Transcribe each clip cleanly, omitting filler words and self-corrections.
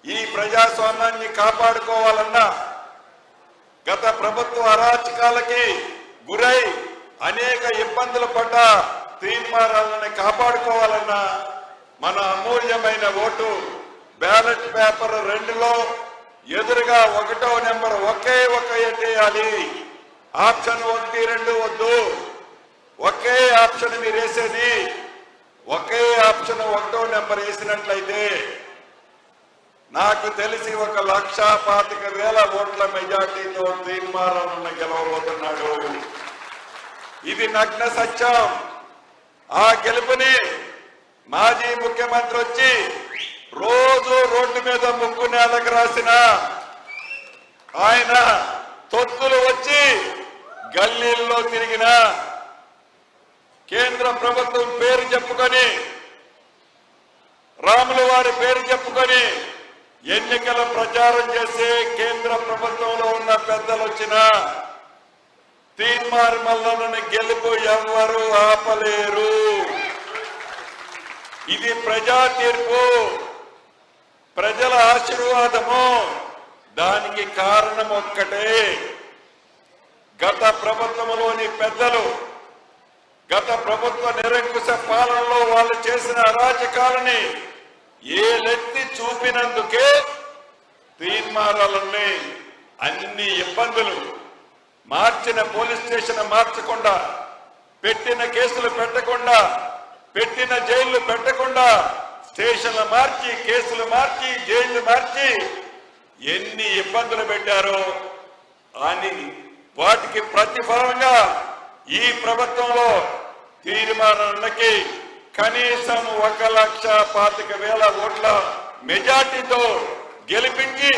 ఈ ప్రజాస్వామ్యాన్ని కాపాడుకోవాలన్నా, గత ప్రభుత్వ అరాచకాలకి గురై అనేక ఇబ్బందులు పడ్డ తీర్మానాలను కాపాడుకోవాలన్నా మన అమూల్యమైన ఓటు బ్యాలెట్ పేపర్ 2లో ఎదురుగా 1వ నెంబర్ ఒకే ఎట్టేయాలి. ఆప్షన్ 1, 2 వద్దు. ఒకే ఆప్షన్ మీరు వేసేది. ఒకే ఆప్షన్ 1వ నెంబర్ వేసినట్లయితే నాకు తెలిసి 1,25,000 ఓట్ల మెజార్టీతో తీర్మానాలను గెలవబోతున్నాడు. ఇది నగ్న సత్యం. ఆ గెలుపుని మాజీ ముఖ్యమంత్రి వచ్చి రోజు రోడ్డు మీద ముగ్గు నేలకు రాసిన ఆయన తొత్తులు వచ్చి గల్లీల్లో తిరిగిన కేంద్ర ప్రభుత్వం పేరు చెప్పుకొని, రాముల వారి పేరు చెప్పుకొని ఎన్నికల ప్రచారం చేసే కేంద్ర ప్రభుత్వంలో ఉన్న పెద్దలు వచ్చిన తీన్మార్ మల్లన్నని గెలుపు ఎవ్వరూ ఆపలేరు. ఇది ప్రజా తీర్పు, ప్రజల ఆశీర్వాదము. దానికి కారణం ఒక్కటే, గత ప్రభుత్వంలోని పెద్దలు గత ప్రభుత్వ నిరంకుశ పాలనలో వాళ్ళు చేసిన అరాచకాలని ఏలెత్తి చూపినందుకే తీర్మానాలన్నీ అన్ని ఇబ్బందులు, మార్చిన పోలీస్ స్టేషన్ మార్చకుండా, పెట్టిన కేసులు పెట్టకుండా, పెట్టిన జైళ్లు పెట్టకుండా, స్టేషన్లు మార్చి, కేసులు మార్చి, జైళ్లు మార్చి ఎన్ని ఇబ్బందులు పెట్టారో అని వాటికి ప్రతిఫలంగా ఈ ప్రభుత్వంలో తీర్మానాలకి కనీసం 1,25,000 ఓట్ల మెజార్టీతో గెలిపించి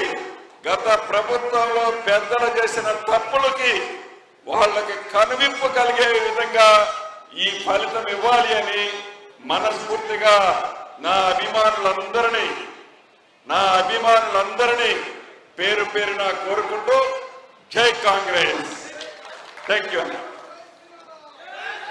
గత ప్రభుత్వంలో పెద్దలు చేసిన తప్పులకి వాళ్ళకి కనువిప్పు కలిగే విధంగా ఈ ఫలితం ఇవ్వాలి అని మనస్ఫూర్తిగా నా అభిమానులందరినీ పేరు పేరున కోరుకుంటూ జై కాంగ్రెస్. Thank you.